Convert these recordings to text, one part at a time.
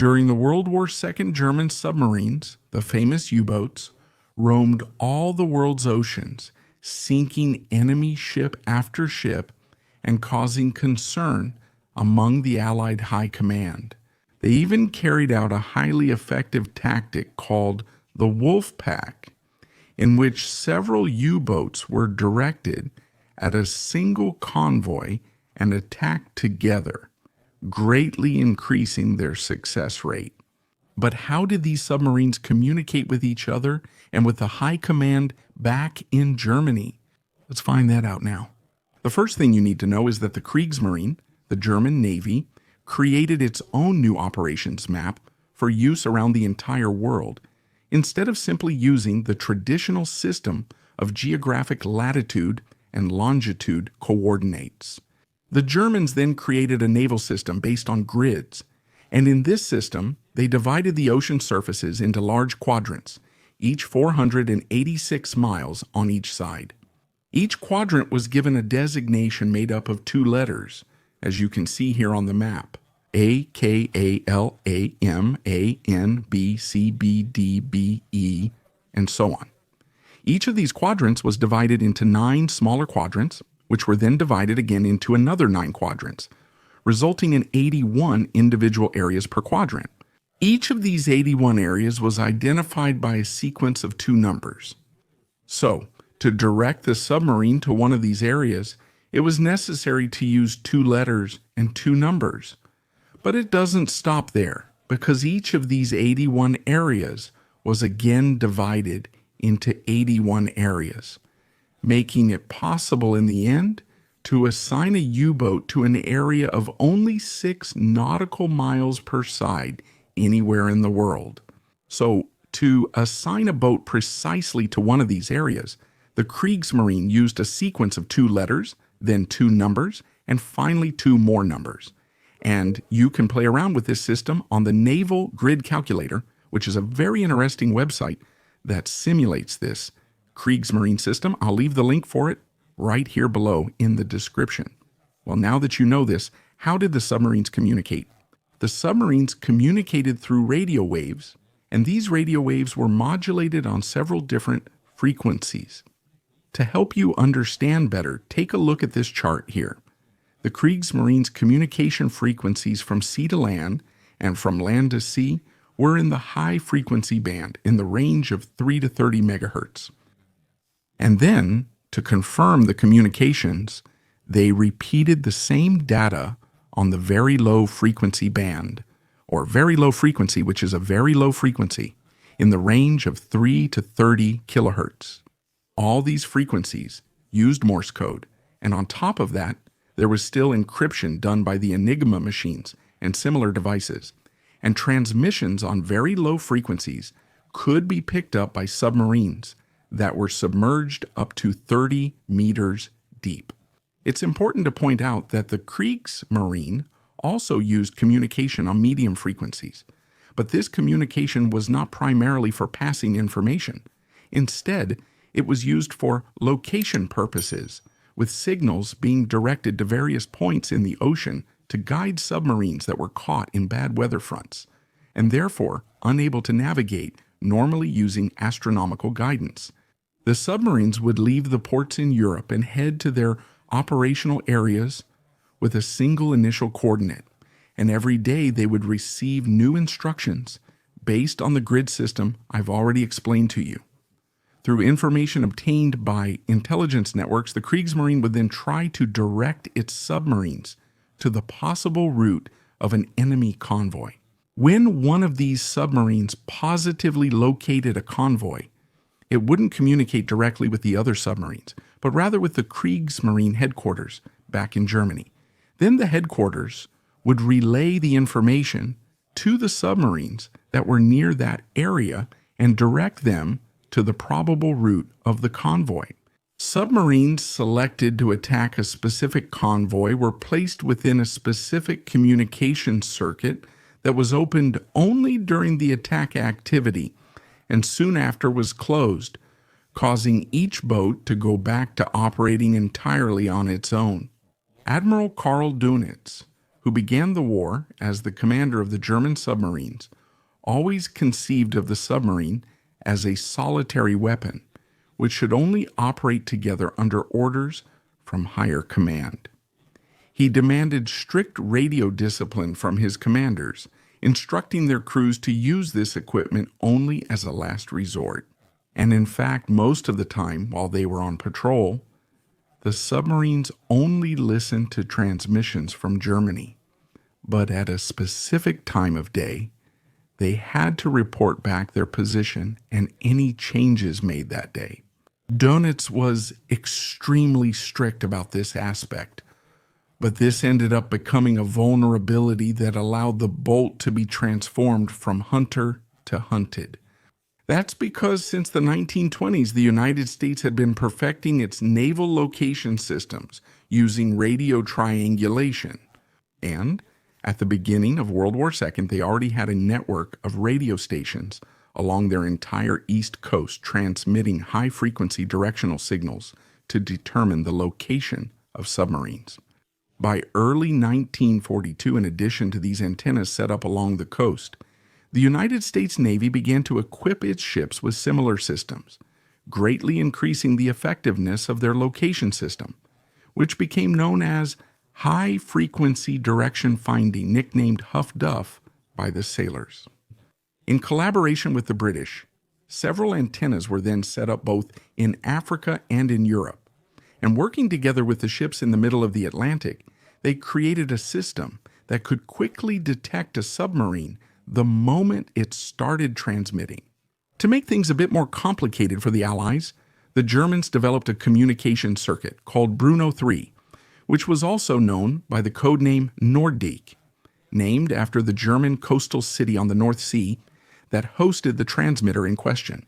During the World War II, German submarines, the famous U-boats, roamed all the world's oceans, sinking enemy ship after ship and causing concern among the Allied high command. They even carried out a highly effective tactic called the Wolf Pack, in which several U-boats were directed at a single convoy and attacked together, greatly increasing their success rate. But how did these submarines communicate with each other and with the high command back in Germany? Let's find that out now. The first thing you need to know is that the Kriegsmarine, the German Navy, created its own new operations map for use around the entire world, instead of simply using the traditional system of geographic latitude and longitude coordinates. The Germans then created a naval system based on grids, and in this system, they divided the ocean surfaces into large quadrants, each 486 miles on each side. Each quadrant was given a designation made up of 2 letters, as you can see here on the map: A, K, A, L, A, M, A, N, B, C, B, D, B, E, and so on. Each of these quadrants was divided into 9 smaller quadrants, which were then divided again into another 9 quadrants, resulting in 81 individual areas per quadrant. Each of these 81 areas was identified by a sequence of 2 numbers. So, to direct the submarine to one of these areas, it was necessary to use 2 letters and 2 numbers. But it doesn't stop there, because each of these 81 areas was again divided into 81 areas, making it possible in the end to assign a U-boat to an area of only 6 nautical miles per side anywhere in the world. So, to assign a boat precisely to one of these areas, the Kriegsmarine used a sequence of 2 letters, then 2 numbers, and finally 2 more numbers. And you can play around with this system on the Naval Grid Calculator, which is a very interesting website that simulates this Kriegsmarine system. I'll leave the link for it right here below in the description. Well, now that you know this, how did the submarines communicate? The submarines communicated through radio waves, and these radio waves were modulated on several different frequencies. To help you understand better, take a look at this chart here. The Kriegsmarine's communication frequencies from sea to land and from land to sea were in the high frequency band in the range of 3 to 30 megahertz. And then, to confirm the communications, they repeated the same data on the very low frequency band, or very low frequency, which is a very low frequency, in the range of 3 to 30 kilohertz. All these frequencies used Morse code, and on top of that, there was still encryption done by the Enigma machines and similar devices, and transmissions on very low frequencies could be picked up by submarines that were submerged up to 30 meters deep. It's important to point out that the Kriegsmarine also used communication on medium frequencies, but this communication was not primarily for passing information. Instead, it was used for location purposes, with signals being directed to various points in the ocean to guide submarines that were caught in bad weather fronts, and therefore unable to navigate normally using astronomical guidance. The submarines would leave the ports in Europe and head to their operational areas with a single initial coordinate, and every day they would receive new instructions based on the grid system I've already explained to you. Through information obtained by intelligence networks, the Kriegsmarine would then try to direct its submarines to the possible route of an enemy convoy. When one of these submarines positively located a convoy, it wouldn't communicate directly with the other submarines, but rather with the Kriegsmarine headquarters back in Germany. Then the headquarters would relay the information to the submarines that were near that area and direct them to the probable route of the convoy. Submarines selected to attack a specific convoy were placed within a specific communication circuit that was opened only during the attack activity and soon after was closed, causing each boat to go back to operating entirely on its own. Admiral Karl Dönitz, who began the war as the commander of the German submarines, always conceived of the submarine as a solitary weapon, which should only operate together under orders from higher command. He demanded strict radio discipline from his commanders, instructing their crews to use this equipment only as a last resort. And in fact, most of the time while they were on patrol, the submarines only listened to transmissions from Germany. But at a specific time of day, they had to report back their position and any changes made that day. Dönitz was extremely strict about this aspect, but this ended up becoming a vulnerability that allowed the bolt to be transformed from hunter to hunted. That's because since the 1920s, the United States had been perfecting its naval location systems using radio triangulation. And at the beginning of World War II, they already had a network of radio stations along their entire east coast transmitting high-frequency directional signals to determine the location of submarines. By early 1942, in addition to these antennas set up along the coast, the United States Navy began to equip its ships with similar systems, greatly increasing the effectiveness of their location system, which became known as high-frequency direction finding, nicknamed Huff Duff by the sailors. In collaboration with the British, several antennas were then set up both in Africa and in Europe, and working together with the ships in the middle of the Atlantic, they created a system that could quickly detect a submarine the moment it started transmitting. To make things a bit more complicated for the Allies, the Germans developed a communication circuit called Bruno 3, which was also known by the code name Norddijk, named after the German coastal city on the North Sea that hosted the transmitter in question.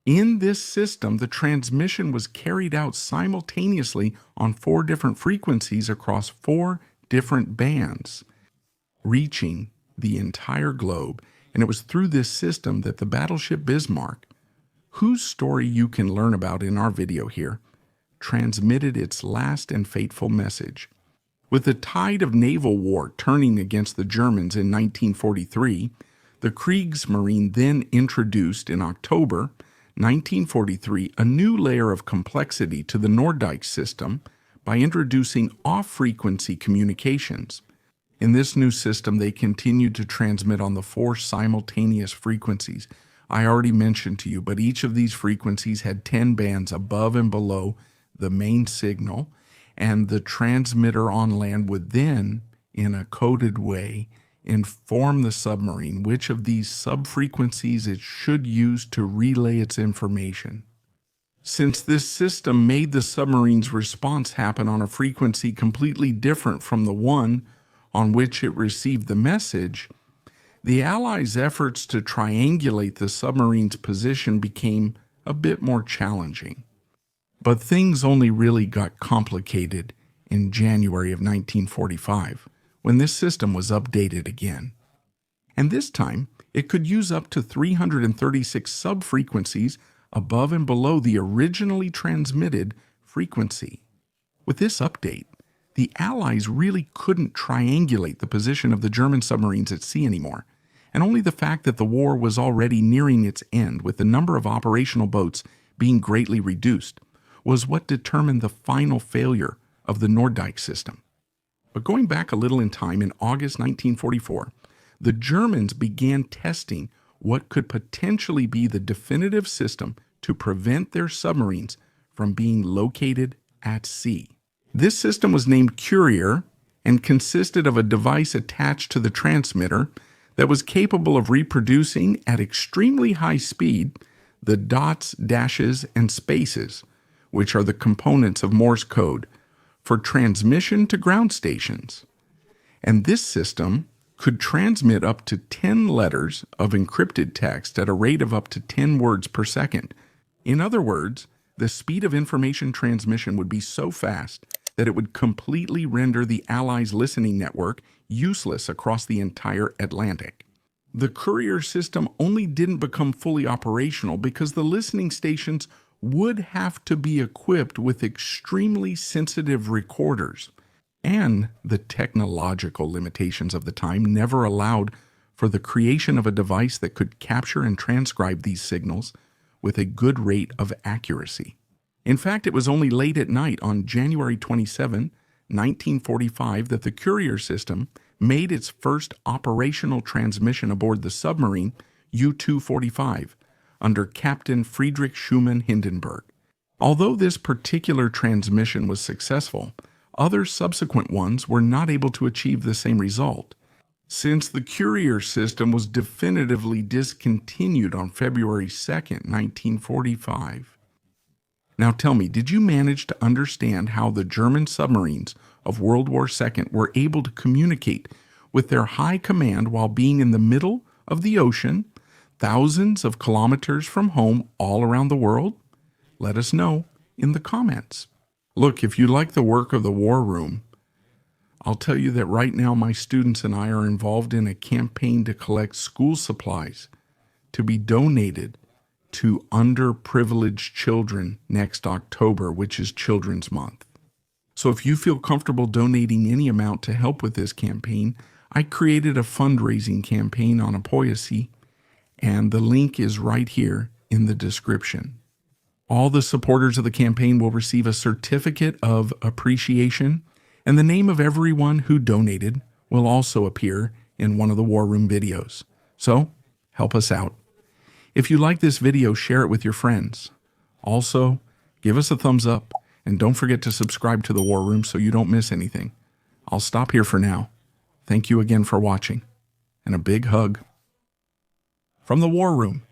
In this system, the transmission was carried out simultaneously on 4 different frequencies across 4 different bands, reaching the entire globe, and it was through this system that the battleship Bismarck, whose story you can learn about in our video here, transmitted its last and fateful message. With the tide of naval war turning against the Germans in 1943, the Kriegsmarine then introduced in October 1943 a new layer of complexity to the Norddijk system by introducing off-frequency communications. In this new system, they continued to transmit on the 4 simultaneous frequencies I already mentioned to you, but each of these frequencies had 10 bands above and below the main signal, and the transmitter on land would then, in a coded way, inform the submarine which of these sub-frequencies it should use to relay its information. Since this system made the submarine's response happen on a frequency completely different from the one on which it received the message, the Allies' efforts to triangulate the submarine's position became a bit more challenging. But things only really got complicated in January of 1945, when this system was updated again. And this time, it could use up to 336 sub-frequencies above and below the originally transmitted frequency. With this update, the Allies really couldn't triangulate the position of the German submarines at sea anymore, and only the fact that the war was already nearing its end with the number of operational boats being greatly reduced was what determined the final failure of the Norddijk system. But going back a little in time, in August 1944, the Germans began testing what could potentially be the definitive system to prevent their submarines from being located at sea. This system was named Kurier and consisted of a device attached to the transmitter that was capable of reproducing at extremely high speed the dots, dashes, and spaces, which are the components of Morse code, for transmission to ground stations. And this system could transmit up to 10 letters of encrypted text at a rate of up to 10 words per second. In other words, the speed of information transmission would be so fast that it would completely render the Allies' listening network useless across the entire Atlantic. The Kurier system only didn't become fully operational because the listening stations would have to be equipped with extremely sensitive recorders, and the technological limitations of the time never allowed for the creation of a device that could capture and transcribe these signals with a good rate of accuracy. In fact, it was only late at night on January 27, 1945, that the Kurier system made its first operational transmission aboard the submarine U-245 under Captain Friedrich Schumann Hindenburg. Although this particular transmission was successful, other subsequent ones were not able to achieve the same result, since the Kurier system was definitively discontinued on February 2, 1945. Now tell me, did you manage to understand how the German submarines of World War II were able to communicate with their high command while being in the middle of the ocean, thousands of kilometers from home all around the world? Let us know in the comments. Look, if you like the work of the War Room, I'll tell you that right now my students and I are involved in a campaign to collect school supplies to be donated to underprivileged children next October, which is Children's Month. So if you feel comfortable donating any amount to help with this campaign, I created a fundraising campaign on Apoyacy, and the link is right here in the description. All the supporters of the campaign will receive a certificate of appreciation, and the name of everyone who donated will also appear in one of the War Room videos. So, help us out. If you like this video, share it with your friends. Also, give us a thumbs up, and don't forget to subscribe to the War Room so you don't miss anything. I'll stop here for now. Thank you again for watching, and a big hug from the War Room.